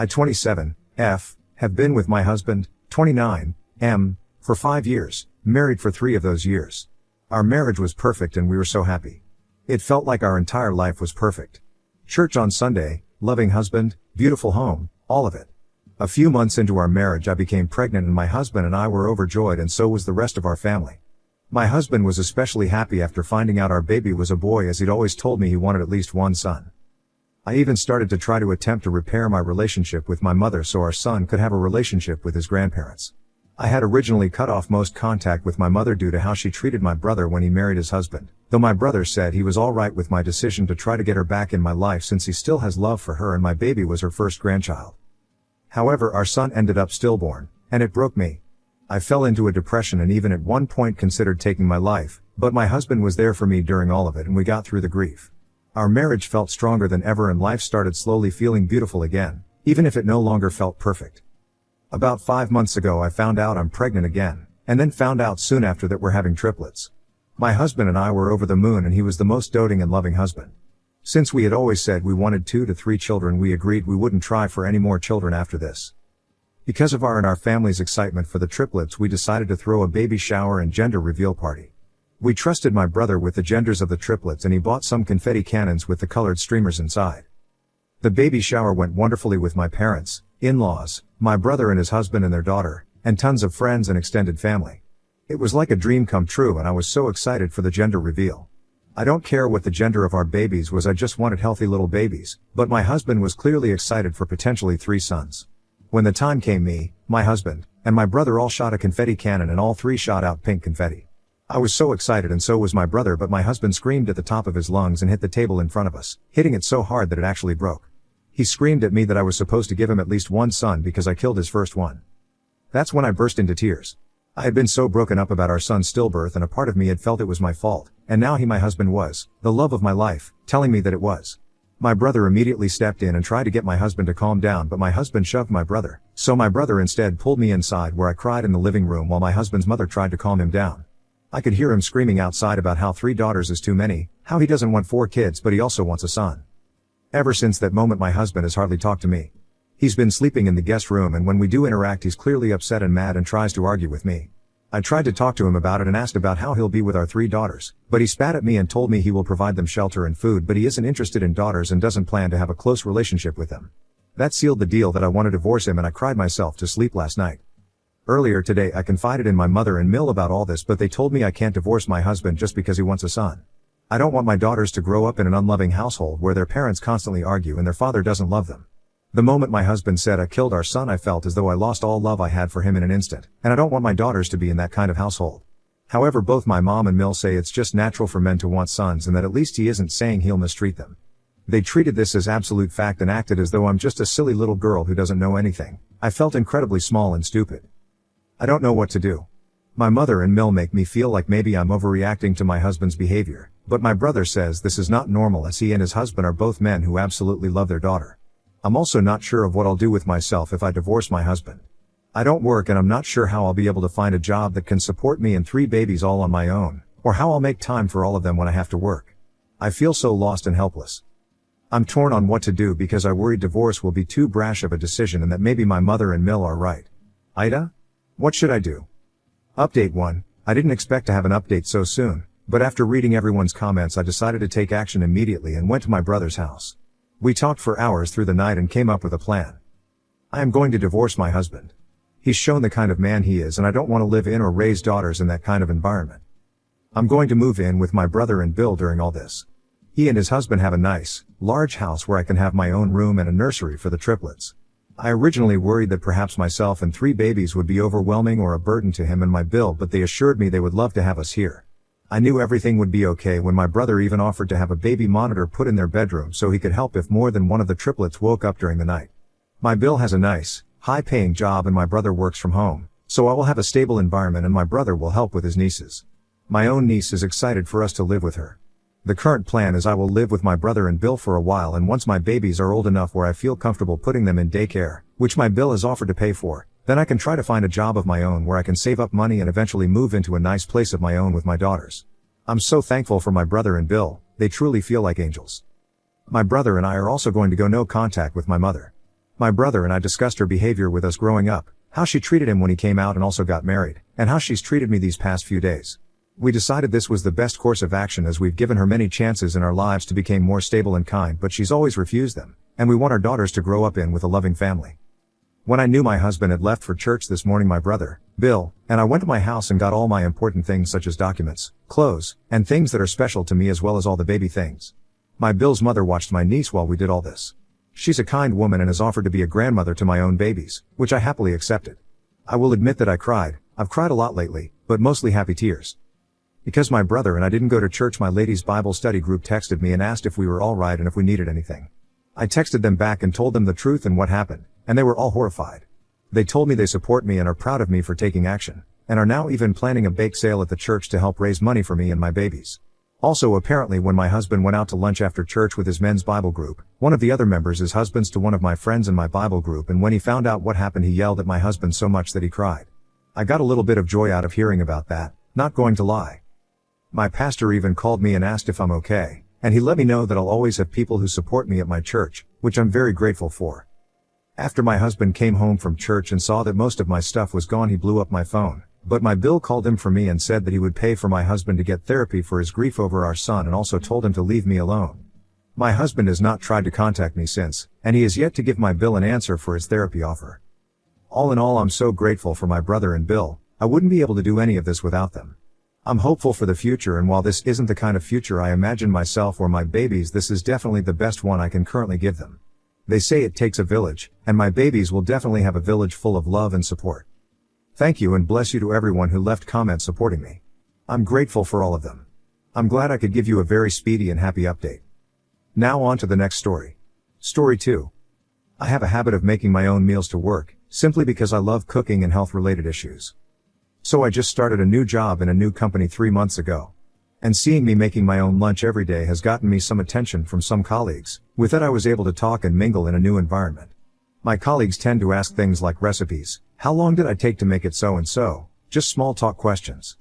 I 27, F, have been with my husband, 29, M, for 5 years, married for 3 of those years. Our marriage was perfect and we were so happy. It felt like our entire life was perfect. Church on Sunday, loving husband, beautiful home, all of it. A few months into our marriage I became pregnant and my husband and I were overjoyed and so was the rest of our family. My husband was especially happy after finding out our baby was a boy, as he'd always told me he wanted at least one son. I even started to try to attempt to repair my relationship with my mother so our son could have a relationship with his grandparents. I had originally cut off most contact with my mother due to how she treated my brother when he married his husband, though my brother said he was alright with my decision to try to get her back in my life since he still has love for her and my baby was her first grandchild. However, our son ended up stillborn, and it broke me. I fell into a depression and even at one point considered taking my life, but my husband was there for me during all of it and we got through the grief. Our marriage felt stronger than ever and life started slowly feeling beautiful again, even if it no longer felt perfect. About 5 months ago I found out I'm pregnant again, and then found out soon after that we're having triplets. My husband and I were over the moon and he was the most doting and loving husband. Since we had always said we wanted 2 to 3 children, we agreed we wouldn't try for any more children after this. Because of our and our family's excitement for the triplets, we decided to throw a baby shower and gender reveal party. We trusted my brother with the genders of the triplets and he bought some confetti cannons with the colored streamers inside. The baby shower went wonderfully with my parents, in-laws, my brother and his husband and their daughter, and tons of friends and extended family. It was like a dream come true and I was so excited for the gender reveal. I don't care what the gender of our babies was, I just wanted healthy little babies, but my husband was clearly excited for potentially 3 sons. When the time came, me, my husband, and my brother all shot a confetti cannon and all 3 shot out pink confetti. I was so excited and so was my brother, but my husband screamed at the top of his lungs and hit the table in front of us, hitting it so hard that it actually broke. He screamed at me that I was supposed to give him at least 1 son because I killed his first one. That's when I burst into tears. I had been so broken up about our son's stillbirth and a part of me had felt it was my fault, and now he, my husband, was, the love of my life, telling me that it was. My brother immediately stepped in and tried to get my husband to calm down, but my husband shoved my brother, so my brother instead pulled me inside where I cried in the living room while my husband's mother tried to calm him down. I could hear him screaming outside about how 3 daughters is too many, how he doesn't want 4 kids but he also wants a son. Ever since that moment my husband has hardly talked to me. He's been sleeping in the guest room and when we do interact he's clearly upset and mad and tries to argue with me. I tried to talk to him about it and asked about how he'll be with our 3 daughters, but he spat at me and told me he will provide them shelter and food but he isn't interested in daughters and doesn't plan to have a close relationship with them. That sealed the deal that I want to divorce him and I cried myself to sleep last night. Earlier today I confided in my mother and Mill about all this but they told me I can't divorce my husband just because he wants a son. I don't want my daughters to grow up in an unloving household where their parents constantly argue and their father doesn't love them. The moment my husband said I killed our son I felt as though I lost all love I had for him in an instant, and I don't want my daughters to be in that kind of household. However, both my mom and Mill say it's just natural for men to want sons and that at least he isn't saying he'll mistreat them. They treated this as absolute fact and acted as though I'm just a silly little girl who doesn't know anything. I felt incredibly small and stupid. I don't know what to do. My mother and Mill make me feel like maybe I'm overreacting to my husband's behavior, but my brother says this is not normal as he and his husband are both men who absolutely love their daughter. I'm also not sure of what I'll do with myself if I divorce my husband. I don't work and I'm not sure how I'll be able to find a job that can support me and 3 babies all on my own, or how I'll make time for all of them when I have to work. I feel so lost and helpless. I'm torn on what to do because I worry divorce will be too brash of a decision and that maybe my mother and Mill are right. Ida? What should I do? Update 1. I didn't expect to have an update so soon, but after reading everyone's comments I decided to take action immediately and went to my brother's house. We talked for hours through the night and came up with a plan. I am going to divorce my husband. He's shown the kind of man he is and I don't want to live in or raise daughters in that kind of environment. I'm going to move in with my brother and Bill during all this. He and his husband have a nice, large house where I can have my own room and a nursery for the triplets. I originally worried that perhaps myself and 3 babies would be overwhelming or a burden to him and my Bill, but they assured me they would love to have us here. I knew everything would be okay when my brother even offered to have a baby monitor put in their bedroom so he could help if more than one of the triplets woke up during the night. My Bill has a nice, high-paying job and my brother works from home, so I will have a stable environment and my brother will help with his nieces. My own niece is excited for us to live with her. The current plan is I will live with my brother and Bill for a while, and once my babies are old enough where I feel comfortable putting them in daycare, which my Bill has offered to pay for, then I can try to find a job of my own where I can save up money and eventually move into a nice place of my own with my daughters. I'm so thankful for my brother and Bill, they truly feel like angels. My brother and I are also going to go no contact with my mother. My brother and I discussed her behavior with us growing up, how she treated him when he came out and also got married, and how she's treated me these past few days. We decided this was the best course of action as we've given her many chances in our lives to become more stable and kind, but she's always refused them, and we want our daughters to grow up with a loving family. When I knew my husband had left for church this morning, my brother, Bill, and I went to my house and got all my important things such as documents, clothes, and things that are special to me as well as all the baby things. My Bill's mother watched my niece while we did all this. She's a kind woman and has offered to be a grandmother to my own babies, which I happily accepted. I will admit that I cried. I've cried a lot lately, but mostly happy tears. Because my brother and I didn't go to church, my ladies' Bible study group texted me and asked if we were all right and if we needed anything. I texted them back and told them the truth and what happened, and they were all horrified. They told me they support me and are proud of me for taking action, and are now even planning a bake sale at the church to help raise money for me and my babies. Also, apparently when my husband went out to lunch after church with his men's Bible group, one of the other members is husbands to one of my friends in my Bible group, and when he found out what happened he yelled at my husband so much that he cried. I got a little bit of joy out of hearing about that, not going to lie. My pastor even called me and asked if I'm okay, and he let me know that I'll always have people who support me at my church, which I'm very grateful for. After my husband came home from church and saw that most of my stuff was gone, he blew up my phone. But my Bill called him for me and said that he would pay for my husband to get therapy for his grief over our son, and also told him to leave me alone. My husband has not tried to contact me since, and he has yet to give my Bill an answer for his therapy offer. All in all, I'm so grateful for my brother and Bill. I wouldn't be able to do any of this without them. I'm hopeful for the future, and while this isn't the kind of future I imagine myself or my babies, this is definitely the best one I can currently give them. They say it takes a village, and my babies will definitely have a village full of love and support. Thank you and bless you to everyone who left comments supporting me. I'm grateful for all of them. I'm glad I could give you a very speedy and happy update. Now on to the next story. Story 2. I have a habit of making my own meals to work, simply because I love cooking and health-related issues. So I just started a new job in a new company 3 months ago. And seeing me making my own lunch every day has gotten me some attention from some colleagues. With that, I was able to talk and mingle in a new environment. My colleagues tend to ask things like recipes, how long did I take to make it so and so, just small talk questions.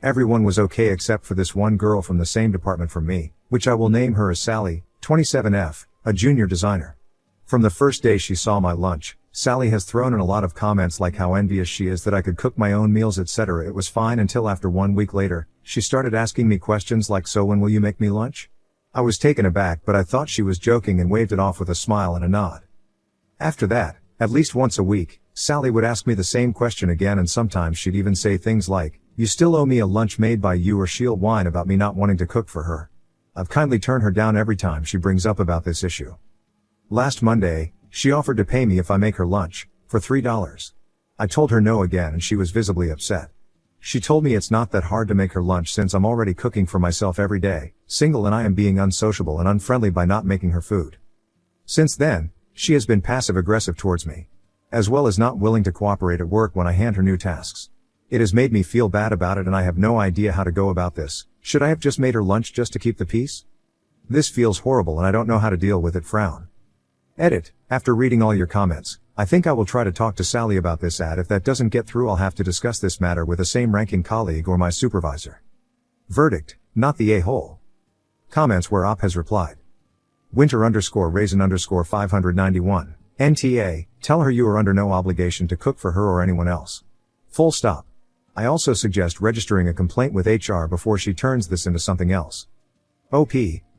Everyone was okay except for this one girl from the same department from me, which I will name her as Sally, 27F, a junior designer. From the first day she saw my lunch, Sally has thrown in a lot of comments like how envious she is that I could cook my own meals, etc. It was fine until after 1 week later, she started asking me questions like, so when will you make me lunch? I was taken aback, but I thought she was joking and waved it off with a smile and a nod. After that, at least once a week, Sally would ask me the same question again, and sometimes she'd even say things like, you still owe me a lunch made by you, or she'll whine about me not wanting to cook for her. I've kindly turned her down every time she brings up about this issue. Last Monday, she offered to pay me if I make her lunch, for $3. I told her no again and she was visibly upset. She told me it's not that hard to make her lunch since I'm already cooking for myself every day, single, and I am being unsociable and unfriendly by not making her food. Since then, she has been passive-aggressive towards me, as well as not willing to cooperate at work when I hand her new tasks. It has made me feel bad about it and I have no idea how to go about this. Should I have just made her lunch just to keep the peace? This feels horrible and I don't know how to deal with it. Frown. Edit. After reading all your comments, I think I will try to talk to Sally about this. If that doesn't get through, I'll have to discuss this matter with a same ranking colleague or my supervisor. Verdict, not the a-hole. Comments where Op has replied. Winter_raisin_591. NTA, tell her you are under no obligation to cook for her or anyone else. Full stop. I also suggest registering a complaint with HR before she turns this into something else. OP,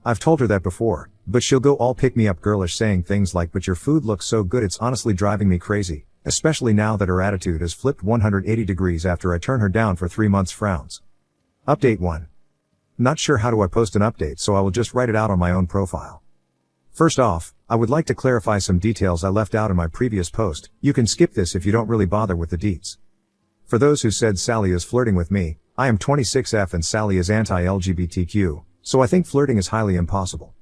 I've told her that before, but she'll go all pick-me-up girlish saying things like, but your food looks so good, it's honestly driving me crazy, especially now that her attitude has flipped 180 degrees after I turn her down for 3 months. Frowns. Update 1. Not sure how do I post an update, so I will just write it out on my own profile. First off, I would like to clarify some details I left out in my previous post. You can skip this if you don't really bother with the deets. For those who said Sally is flirting with me, I am 26F and Sally is anti-LGBTQ, so I think flirting is highly impossible.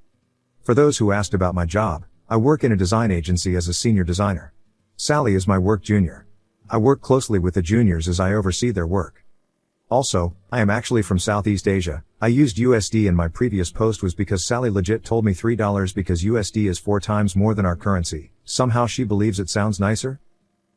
For those who asked about my job, I work in a design agency as a senior designer. Sally is my work junior. I work closely with the juniors as I oversee their work. Also, I am actually from Southeast Asia. I used USD in my previous post was because Sally legit told me $3 because USD is 4 times more than our currency. Somehow she believes it sounds nicer.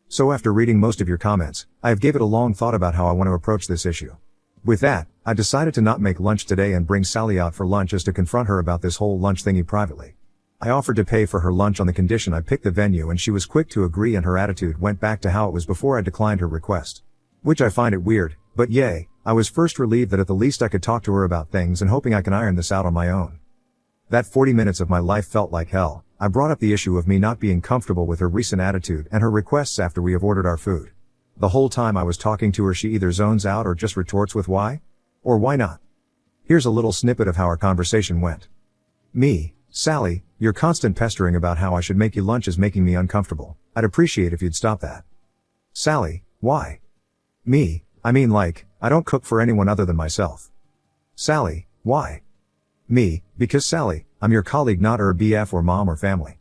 So after reading most of your comments, I have gave it a long thought about how I want to approach this issue. With that, I decided to not make lunch today and bring Sally out for lunch as to confront her about this whole lunch thingy privately. I offered to pay for her lunch on the condition I picked the venue, and she was quick to agree, and her attitude went back to how it was before I declined her request. Which I find it weird, but yay, I was first relieved that at the least I could talk to her about things and hoping I can iron this out on my own. That 40 minutes of my life felt like hell. I brought up the issue of me not being comfortable with her recent attitude and her requests after we have ordered our food. The whole time I was talking to her, she either zones out or just retorts with why? Or why not? Here's a little snippet of how our conversation went. Me, Sally, your constant pestering about how I should make you lunch is making me uncomfortable. I'd appreciate if you'd stop that. Sally, why? Me, I mean like, I don't cook for anyone other than myself. Sally, why? Me, because Sally, I'm your colleague, not her BF or mom or family.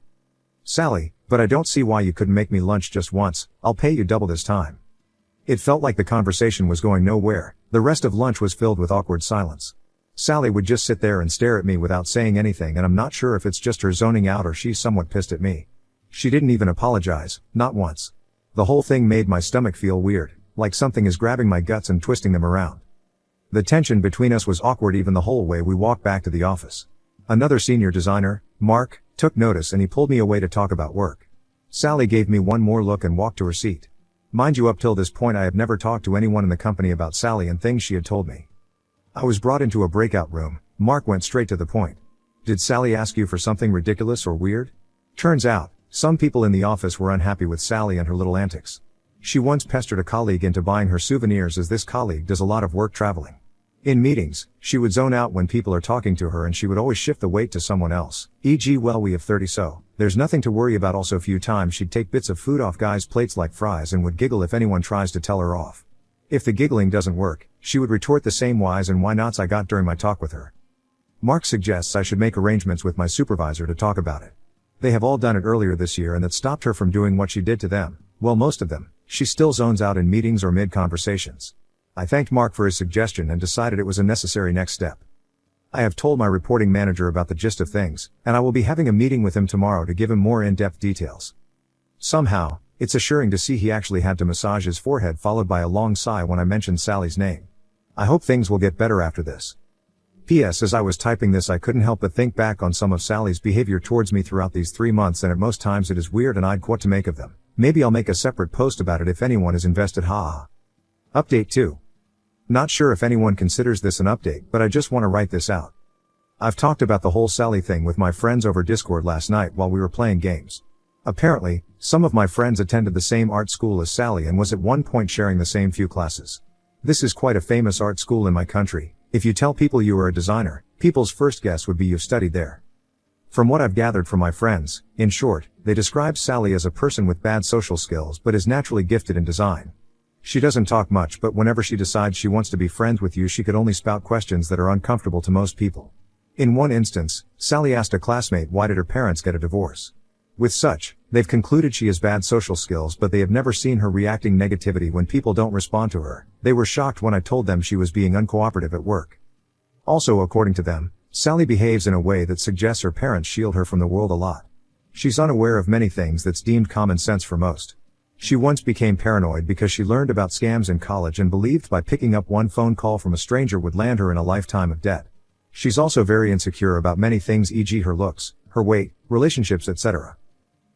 Sally, but I don't see why you couldn't make me lunch just once. I'll pay you double this time. It felt like the conversation was going nowhere. The rest of lunch was filled with awkward silence. Sally would just sit there and stare at me without saying anything, and I'm not sure if it's just her zoning out or she's somewhat pissed at me. She didn't even apologize, not once. The whole thing made my stomach feel weird, like something is grabbing my guts and twisting them around. The tension between us was awkward even the whole way we walked back to the office. Another senior designer, Mark, took notice and he pulled me away to talk about work. Sally gave me one more look and walked to her seat. Mind you, up till this point I had never talked to anyone in the company about Sally and things she had told me. I was brought into a breakout room. Mark went straight to the point. Did Sally ask you for something ridiculous or weird? Turns out, some people in the office were unhappy with Sally and her little antics. She once pestered a colleague into buying her souvenirs, as this colleague does a lot of work traveling. In meetings, she would zone out when people are talking to her and she would always shift the weight to someone else, e.g. well, we have 30 so there's nothing to worry about. Also, a few times she'd take bits of food off guys' plates like fries and would giggle if anyone tries to tell her off. If the giggling doesn't work, she would retort the same whys and why nots I got during my talk with her. Mark suggests I should make arrangements with my supervisor to talk about it. They have all done it earlier this year and that stopped her from doing what she did to them. Well, most of them. She still zones out in meetings or mid-conversations. I thanked Mark for his suggestion and decided it was a necessary next step. I have told my reporting manager about the gist of things, and I will be having a meeting with him tomorrow to give him more in-depth details. Somehow, it's assuring to see he actually had to massage his forehead, followed by a long sigh when I mentioned Sally's name. I hope things will get better after this. P.S. As I was typing this, I couldn't help but think back on some of Sally's behavior towards me throughout these 3 months, and at most times it is weird and I'd what to make of them. Maybe I'll make a separate post about it if anyone is invested. Haha. Update 2. Not sure if anyone considers this an update, but I just want to write this out. I've talked about the whole Sally thing with my friends over Discord last night while we were playing games. Apparently, some of my friends attended the same art school as Sally and was at one point sharing the same few classes. This is quite a famous art school in my country. If you tell people you are a designer, people's first guess would be you've studied there. From what I've gathered from my friends, in short, they describe Sally as a person with bad social skills but is naturally gifted in design. She doesn't talk much, but whenever she decides she wants to be friends with you, she could only spout questions that are uncomfortable to most people. In one instance, Sally asked a classmate why did her parents get a divorce. With such, they've concluded she has bad social skills, but they have never seen her reacting negativity when people don't respond to her. They were shocked when I told them she was being uncooperative at work. Also, according to them, Sally behaves in a way that suggests her parents shield her from the world a lot. She's unaware of many things that's deemed common sense for most. She once became paranoid because she learned about scams in college and believed by picking up one phone call from a stranger would land her in a lifetime of debt. She's also very insecure about many things, e.g. her looks, her weight, relationships, etc.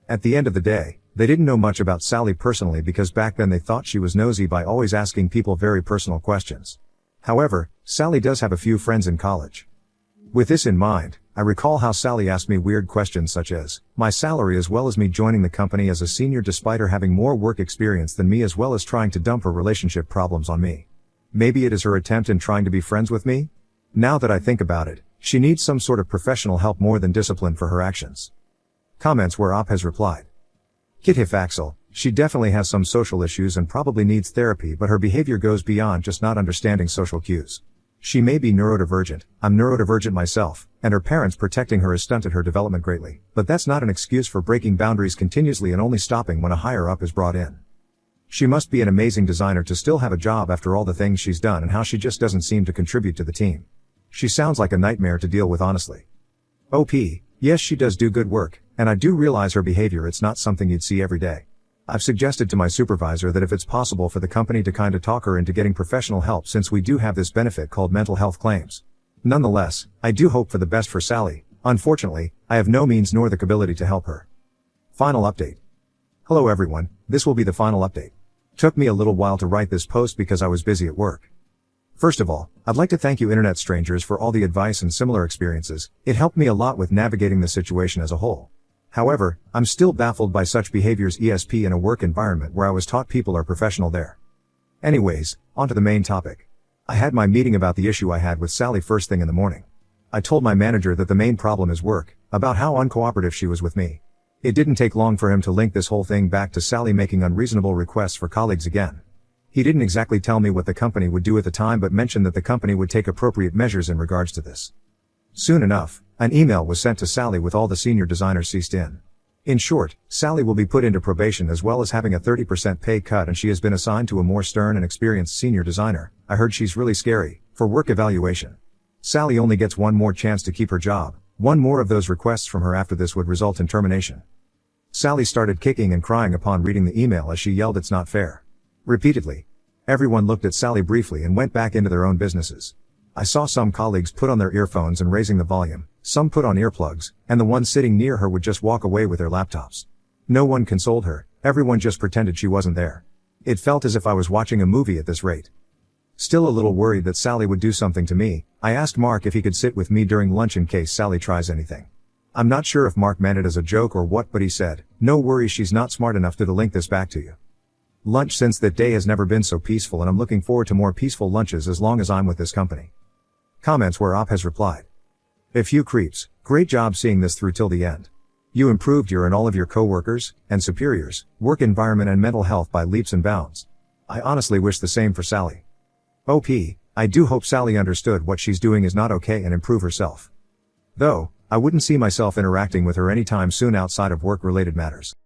At the end of the day, they didn't know much about Sally personally because back then they thought she was nosy by always asking people very personal questions. However, Sally does have a few friends in college. With this in mind, I recall how Sally asked me weird questions such as my salary as well as me joining the company as a senior despite her having more work experience than me, as well as trying to dump her relationship problems on me. Maybe it is her attempt in trying to be friends with me? Now that I think about it, she needs some sort of professional help more than discipline for her actions. Comments where Op has replied. Kithif Axel, she definitely has some social issues and probably needs therapy, but her behavior goes beyond just not understanding social cues. She may be neurodivergent, I'm neurodivergent myself, and her parents protecting her has stunted her development greatly, but that's not an excuse for breaking boundaries continuously and only stopping when a higher up is brought in. She must be an amazing designer to still have a job after all the things she's done and how she just doesn't seem to contribute to the team. She sounds like a nightmare to deal with, honestly. OP, yes, she does do good work, and I do realize her behavior, it's not something you'd see every day. I've suggested to my supervisor that if it's possible for the company to kinda talk her into getting professional help, since we do have this benefit called mental health claims. Nonetheless, I do hope for the best for Sally. Unfortunately, I have no means nor the ability to help her. Final update. Hello everyone, this will be the final update. Took me a little while to write this post because I was busy at work. First of all, I'd like to thank you internet strangers for all the advice and similar experiences. It helped me a lot with navigating the situation as a whole. However, I'm still baffled by such behaviors ESP in a work environment where I was taught people are professional there. Anyways, on to the main topic. I had my meeting about the issue I had with Sally first thing in the morning. I told my manager that the main problem is work, about how uncooperative she was with me. It didn't take long for him to link this whole thing back to Sally making unreasonable requests for colleagues again. He didn't exactly tell me what the company would do at the time but mentioned that the company would take appropriate measures in regards to this. Soon enough, an email was sent to Sally with all the senior designers CC'd in. In short, Sally will be put into probation as well as having a 30% pay cut, and she has been assigned to a more stern and experienced senior designer. I heard she's really scary, for work evaluation. Sally only gets one more chance to keep her job. One more of those requests from her after this would result in termination. Sally started kicking and crying upon reading the email as she yelled, "It's not fair." Repeatedly. Everyone looked at Sally briefly and went back into their own businesses. I saw some colleagues put on their earphones and raising the volume, some put on earplugs, and the ones sitting near her would just walk away with their laptops. No one consoled her, everyone just pretended she wasn't there. It felt as if I was watching a movie at this rate. Still a little worried that Sally would do something to me, I asked Mark if he could sit with me during lunch in case Sally tries anything. I'm not sure if Mark meant it as a joke or what, but he said, "No worries, she's not smart enough to link this back to you." Lunch since that day has never been so peaceful, and I'm looking forward to more peaceful lunches as long as I'm with this company. Comments where Op has replied. A few creeps, great job seeing this through till the end. You improved your and all of your co-workers, and superiors, work environment and mental health by leaps and bounds. I honestly wish the same for Sally. OP, I do hope Sally understood what she's doing is not okay and improve herself. Though, I wouldn't see myself interacting with her anytime soon outside of work-related matters.